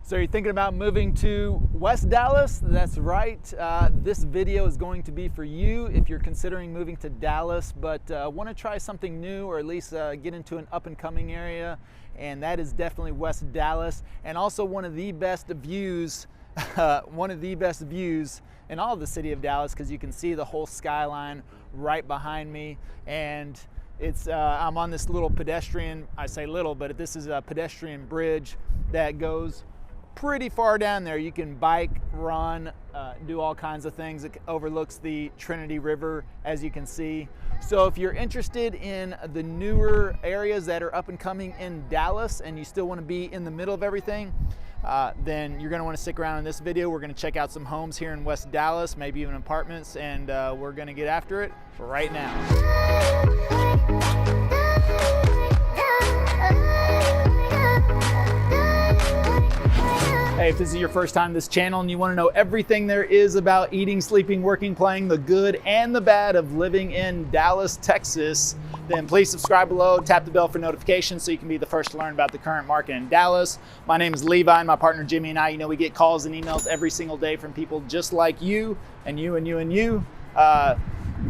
So you're thinking about moving to West Dallas? That's right. This video is going to be for you if you're considering moving to Dallas, but want to try something new or at least get into an up-and-coming area, and that is definitely West Dallas, and also one of the best views, in all of the city of Dallas, because you can see the whole skyline right behind me, and it's I'm on this little pedestrian, I say little, but this is a pedestrian bridge that goes pretty far down there. You can bike, run, do all kinds of things. It overlooks the Trinity River, as you can see. So if you're interested in the newer areas that are up and coming in Dallas and you still want to be in the middle of everything, then you're going to want to stick around in this video. We're going to check out some homes here in West Dallas, maybe even apartments, and we're going to get after it right now. Hey, if this is your first time to this channel and you want to know everything there is about eating, sleeping, working, playing, the good and the bad of living in Dallas, Texas, then please subscribe below, tap the bell for notifications so you can be the first to learn about the current market in Dallas. My name is Levi, and my partner Jimmy and I, we get calls and emails every single day from people just like you and you and you and you.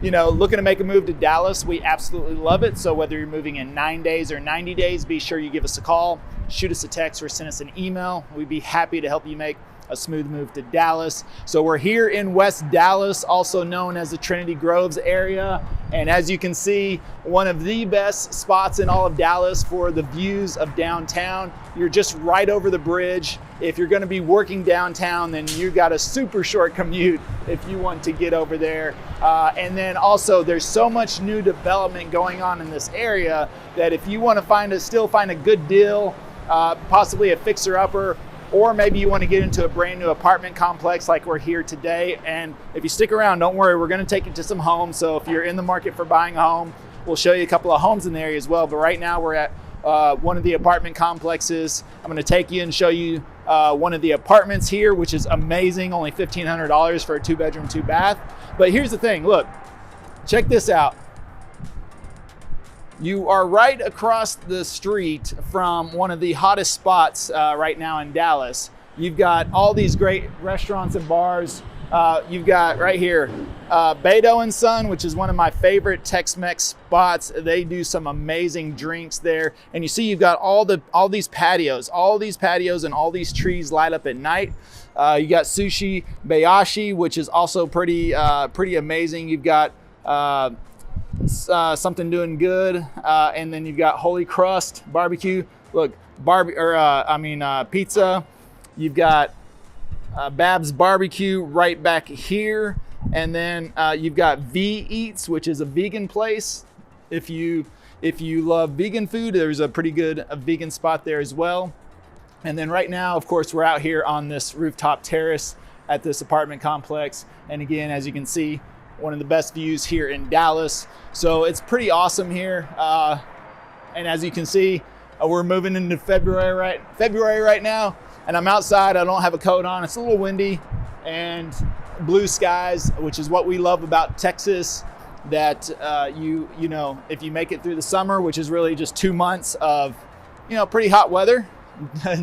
Looking to make a move to Dallas. We absolutely love it. So whether you're moving in 9 days or 90 days, be sure you give us a call, shoot us a text, or send us an email. We'd be happy to help you make a smooth move to Dallas. So we're here in West Dallas, also known as the Trinity Groves area. And as you can see, one of the best spots in all of Dallas for the views of downtown. You're just right over the bridge. If you're gonna be working downtown, then you got a super short commute if you want to get over there. And then also there's so much new development going on in this area that if you wanna still find a good deal, possibly a fixer-upper, or maybe you want to get into a brand new apartment complex like we're here today. And if you stick around, don't worry, we're going to take you to some homes. So if you're in the market for buying a home, we'll show you a couple of homes in the area as well. But right now we're at one of the apartment complexes. I'm going to take you and show you one of the apartments here, which is amazing, only $1,500 for a 2-bedroom, 2-bath. But here's the thing, look, check this out. You are right across the street from one of the hottest spots right now in Dallas. You've got all these great restaurants and bars. You've got right here, Beto and Son, which is one of my favorite Tex-Mex spots. They do some amazing drinks there. And you see you've got all these patios and all these trees light up at night. You got Sushi Bayashi, which is also pretty amazing. You've got Something Doing Good, and then you've got Holy Crust Barbecue. Look, pizza. You've got Bab's Barbecue right back here, and then you've got V Eats, which is a vegan place. If you love vegan food, there's a pretty good vegan spot there as well. And then right now, of course, we're out here on this rooftop terrace at this apartment complex, and again, as you can see, one of the best views here in Dallas. So it's pretty awesome here. And as you can see, we're moving into February right now, and I'm outside. I don't have a coat on. It's a little windy and blue skies, which is what we love about Texas, that if you make it through the summer, which is really just 2 months of pretty hot weather,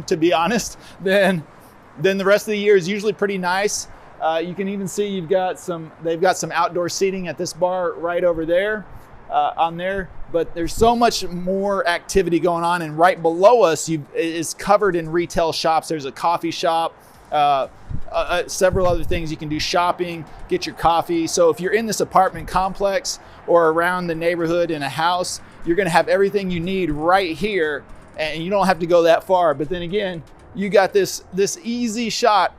to be honest, then the rest of the year is usually pretty nice. You can even see they've got some outdoor seating at this bar right over there, on there. But there's so much more activity going on, and right below us is covered in retail shops. There's a coffee shop, several other things. You can do shopping, get your coffee. So if you're in this apartment complex or around the neighborhood in a house, you're going to have everything you need right here, and you don't have to go that far. But then again, you got this easy shot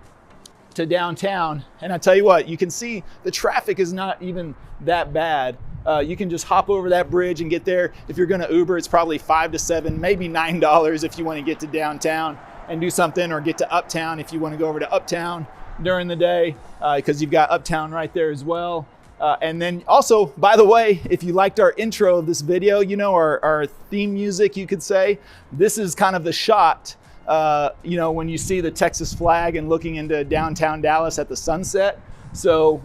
to downtown, and I tell you what, you can see the traffic is not even that bad. You can just hop over that bridge and get there. If you're gonna Uber, it's probably $5 to $7, maybe $9 if you want to get to downtown and do something, or get to Uptown if you want to go over to Uptown during the day, because you've got Uptown right there as well. And then also, by the way, if you liked our intro of this video, our theme music, you could say, this is kind of the shot when you see the Texas flag and looking into downtown Dallas at the sunset. So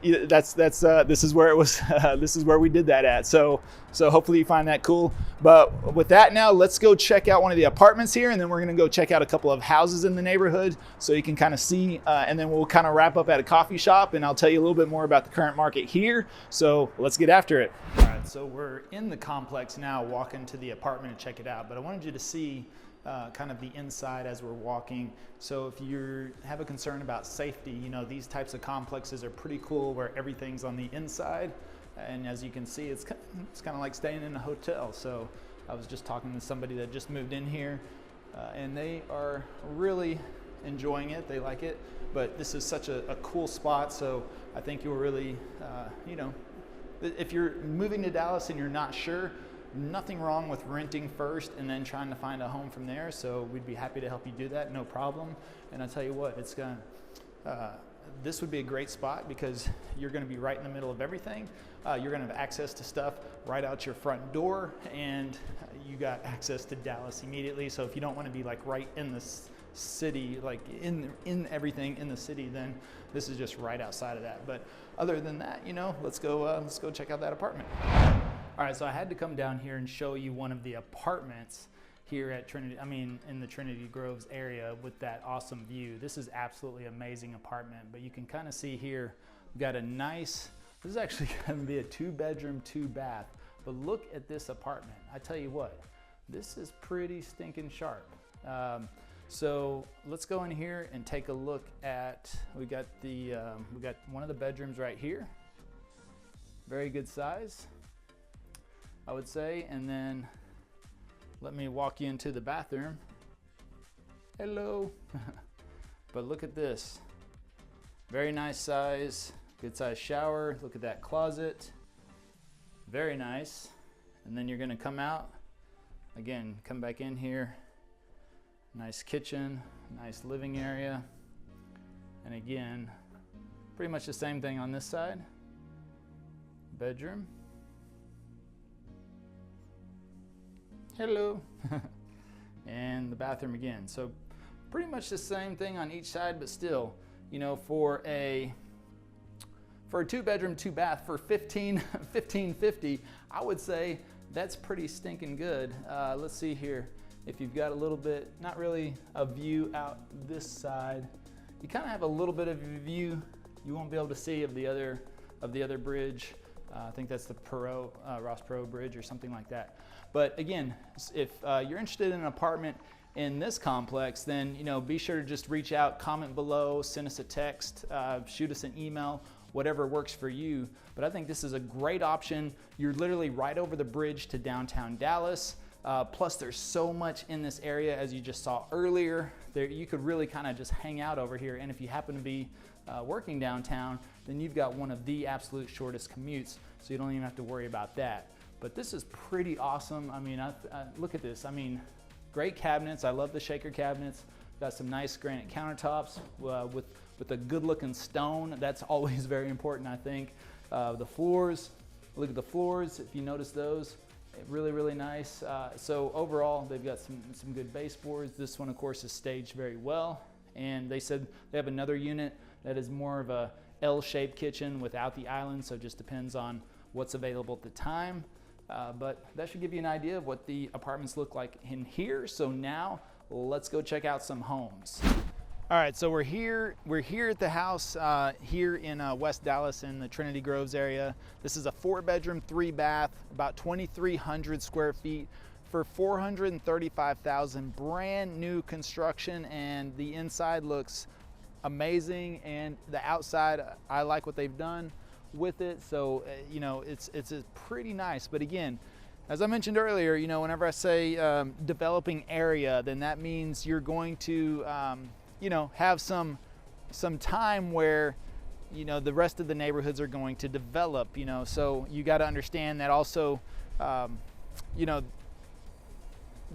This is where it was. This is where we did that at. So hopefully you find that cool. But with that, now let's go check out one of the apartments here, and then we're gonna go check out a couple of houses in the neighborhood so you can kind of see. And then we'll kind of wrap up at a coffee shop, and I'll tell you a little bit more about the current market here. So let's get after it. All right, so we're in the complex now, walking to the apartment and check it out. But I wanted you to see kind of the inside as we're walking. So if you have a concern about safety, you know, these types of complexes are pretty cool where everything's on the inside. And as you can see, it's kind of like staying in a hotel. So I was just talking to somebody that just moved in here and they are really enjoying it. They like it, but this is such a cool spot. So I think you'll really, you know, if you're moving to Dallas and you're not sure, nothing wrong with renting first and then trying to find a home from there. So we'd be happy to help you do that, no problem. And I'll tell you what, it's gonna, this would be a great spot because you're gonna be right in the middle of everything. You're gonna have access to stuff right out your front door, and you got access to Dallas immediately. So if you don't wanna be like right in the city, like in everything in the city, then this is just right outside of that. But other than that, you know, let's go check out that apartment. All right, so I had to come down here and show you one of the apartments here at Trinity, in the Trinity Groves area with that awesome view. This is absolutely amazing apartment, but you can kind of see here, we've got a nice, this is actually gonna be a 2-bedroom, 2-bath, but look at this apartment. I tell you what, this is pretty stinking sharp. So let's go in here and take a look at, we got one of the bedrooms right here. Very good size, I would say. And then let me walk you into the bathroom. Hello. But look at this. Very nice size, good size shower. Look at that closet. Very nice. And then you're gonna come out, again, come back in here. Nice kitchen, nice living area. And again, pretty much the same thing on this side. Bedroom. Hello. And the bathroom again. So pretty much the same thing on each side, but still, you know, for a 2-bedroom, 2-bath for $1550, I would say that's pretty stinking good. Let's see here. If you've got a little bit, not really a view out this side, you kind of have a little bit of a view. You won't be able to see of the other bridge. I think that's the Ross Perot Bridge or something like that. But again, if you're interested in an apartment in this complex, then, you know, be sure to just reach out, comment below, send us a text, shoot us an email, whatever works for you. But I think this is a great option. You're literally right over the bridge to downtown Dallas. Plus there's so much in this area, as you just saw earlier. You could really kind of just hang out over here. And if you happen to be working downtown, then you've got one of the absolute shortest commutes, so you don't even have to worry about that. But this is pretty awesome. I mean, look at this. I mean, great cabinets. I love the shaker cabinets. Got some nice granite countertops with a good looking stone. That's always very important, I think. The floors, look at the floors, if you notice those. Really, really nice. So overall, they've got some good baseboards. This one, of course, is staged very well. And they said they have another unit that is more of a L-shaped kitchen without the island, so it just depends on what's available at the time. But that should give you an idea of what the apartments look like in here. So now let's go check out some homes. All right, so we're here at the house here in West Dallas in the Trinity Groves area. This is a 4-bedroom, 3-bath, about 2,300 square feet for $435,000, brand new construction, and the inside looks amazing, and the outside, I like what they've done with it. So you know, it's pretty nice. But again, as I mentioned earlier, you know, whenever I say developing area, then that means you're going to you know, have some time where, you know, the rest of the neighborhoods are going to develop, you know. So you got to understand that also, you know,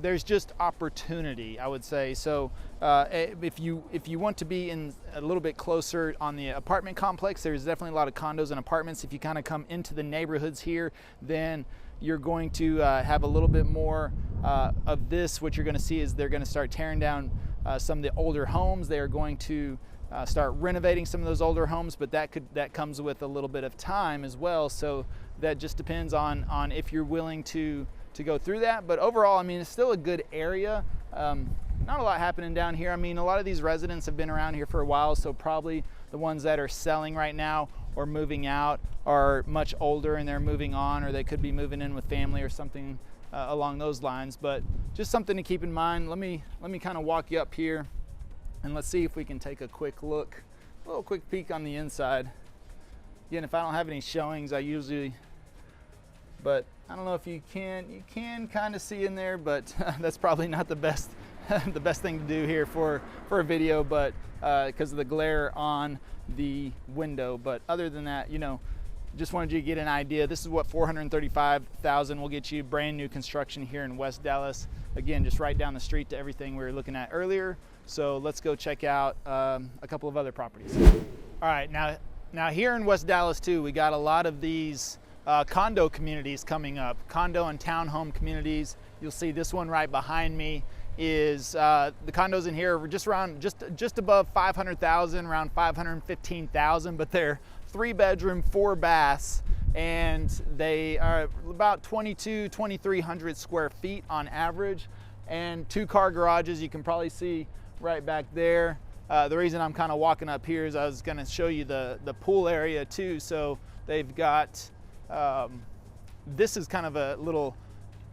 there's just opportunity, I would say. So if you want to be in a little bit closer on the apartment complex, there's definitely a lot of condos and apartments. If you kind of come into the neighborhoods here, then you're going to have a little bit more of this. What you're going to see is they're going to start tearing down some of the older homes. They are going to start renovating some of those older homes, but that comes with a little bit of time as well. So that just depends on if you're willing to go through that. But overall, I mean, it's still a good area. Not a lot happening down here. I mean, a lot of these residents have been around here for a while, so probably the ones that are selling right now or moving out are much older and they're moving on, or they could be moving in with family or something along those lines. But just something to keep in mind. Let me kind of walk you up here and let's see if we can take a quick look, a little quick peek on the inside. Again, if I don't have any showings, I usually, but I don't know if you can kind of see in there, but that's probably not the best the best thing to do here for a video, but because of the glare on the window. But other than that, you know, just wanted you to get an idea. This is what $435,000 will get you, brand new construction here in West Dallas. Again, just right down the street to everything we were looking at earlier. So let's go check out a couple of other properties. All right, now here in West Dallas too, we got a lot of these condo communities coming up, condo and townhome communities. You'll see this one right behind me is the condos in here are just above 500,000, around 515,000, but they're 3-bedroom, 4 baths, and they are about 2,300 square feet on average, and 2-car garages. You can probably see right back there. The reason I'm kind of walking up here is I was going to show you the pool area too. So they've got this is kind of a little,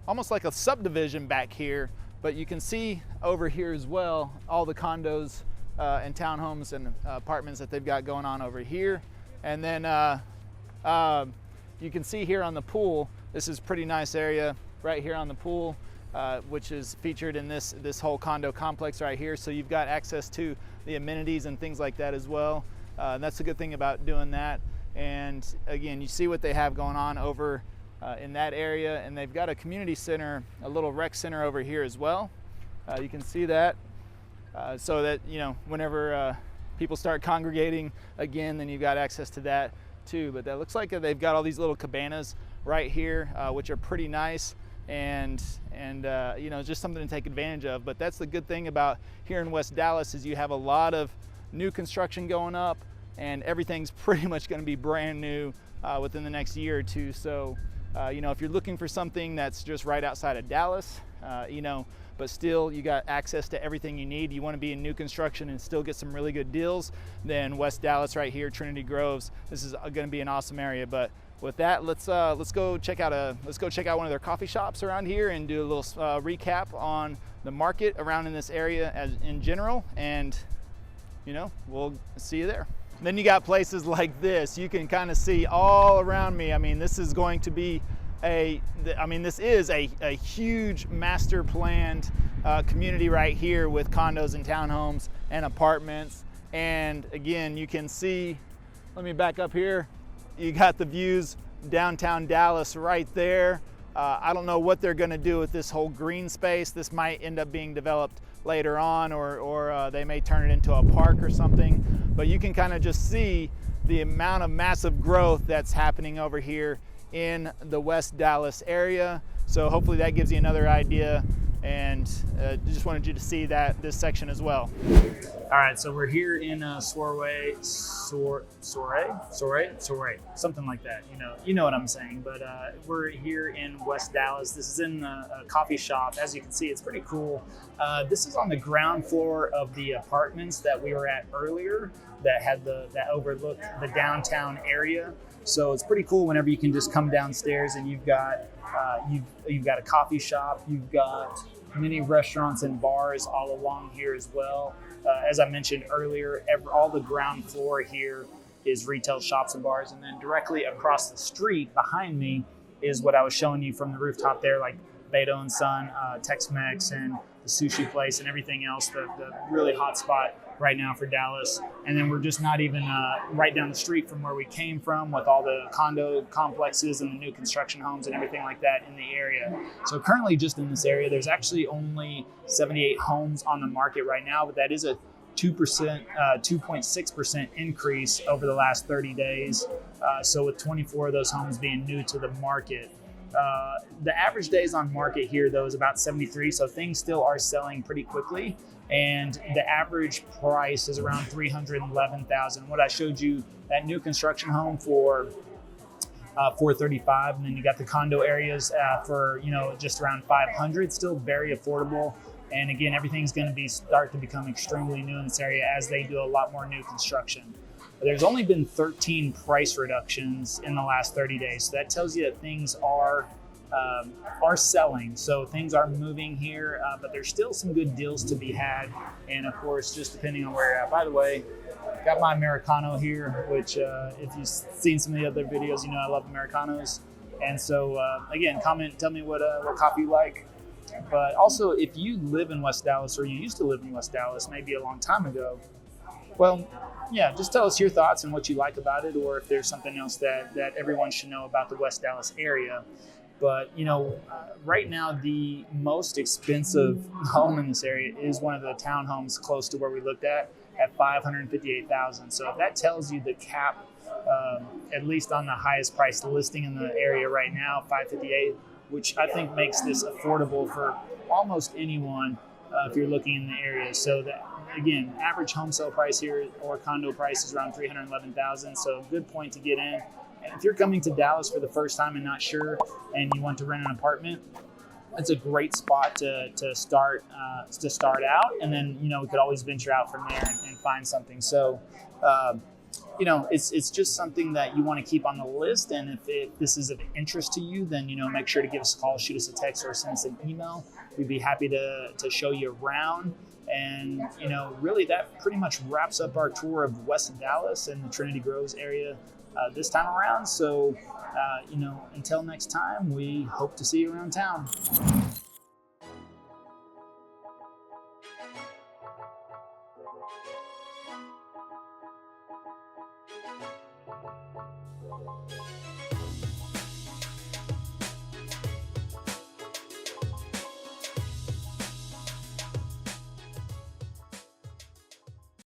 almost like a subdivision back here, but you can see over here as well all the condos and townhomes and apartments that they've got going on over here. And then you can see here on the pool, this is a pretty nice area right here on the pool, which is featured in this whole condo complex right here. So you've got access to the amenities and things like that as well. And that's a good thing about doing that. And again, you see what they have going on over in that area, and they've got a community center, a little rec center over here as well. You can see that, so that, you know, whenever people start congregating again, then you've got access to that too. But that looks like they've got all these little cabanas right here, which are pretty nice, and you know, just something to take advantage of. But that's the good thing about here in West Dallas, is you have a lot of new construction going up, and everything's pretty much going to be brand new within the next year or two. So you know, if you're looking for something that's just right outside of Dallas, you know, but still you got access to everything you need, you want to be in new construction and still get some really good deals, then West Dallas right here, Trinity Groves, this is going to be an awesome area. But with that, let's go check out one of their coffee shops around here and do a little recap on the market around in this area as in general, and you know, we'll see you there. Then you got places like this. You can kind of see all around me. I mean, this is going to be this is a huge master planned community right here with condos and townhomes and apartments. And again, you can see, let me back up here. You got the views downtown Dallas right there. I don't know what they're gonna do with this whole green space. This might end up being developed later on, or they may turn it into a park or something. But you can kind of just see the amount of massive growth that's happening over here in the West Dallas area. So hopefully that gives you another idea, and just wanted you to see this section as well. All right, so we're here in Soray, something like that. You know what I'm saying. But we're here in West Dallas. This is in a coffee shop. As you can see, it's pretty cool. This is on the ground floor of the apartments that we were at earlier, that had that overlook the downtown area. So it's pretty cool whenever you can just come downstairs and you've got a coffee shop, you've got many restaurants and bars all along here as well. As I mentioned earlier, all the ground floor here is retail shops and bars, and then directly across the street behind me is what I was showing you from the rooftop there, like Beto and Son, Tex-Mex, and the sushi place and everything else, the really hot spot right now for Dallas. And then we're just not even right down the street from where we came from, with all the condo complexes and the new construction homes and everything like that in the area. So currently just in this area, there's actually only 78 homes on the market right now, but that is a 2.6% increase over the last 30 days. So with 24 of those homes being new to the market. The average days on market here, though, is about 73, so things still are selling pretty quickly. And the average price is around $311,000. What I showed you, that new construction home for $435, and then you got the condo areas for just around $500. Still very affordable. And again, everything's going to start to become extremely new in this area as they do a lot more new construction. There's only been 13 price reductions in the last 30 days. So that tells you that things are selling. So things are moving here, but there's still some good deals to be had. And of course, just depending on where you're at. By the way, got my Americano here, which if you've seen some of the other videos, you know I love Americanos. And so again, comment, tell me what coffee you like. But also, if you live in West Dallas, or you used to live in West Dallas, maybe a long time ago, well, yeah, just tell us your thoughts and what you like about it, or if there's something else that everyone should know about the West Dallas area. But right now, the most expensive home in this area is one of the townhomes close to where we looked at $558,000. So if that tells you the cap, at least on the highest price listing in the area right now, $558,000, which I think makes this affordable for almost anyone if you're looking in the area. So that, again, average home sale price here or condo price is around $311,000. So good point to get in. And if you're coming to Dallas for the first time and not sure, and you want to rent an apartment, it's a great spot to start out. And then we could always venture out from there and find something. So it's just something that you want to keep on the list. And if this is of interest to you, then, make sure to give us a call, shoot us a text, or send us an email. We'd be happy to show you around. And, really that pretty much wraps up our tour of West Dallas and the Trinity Groves area this time around. So, until next time, we hope to see you around town.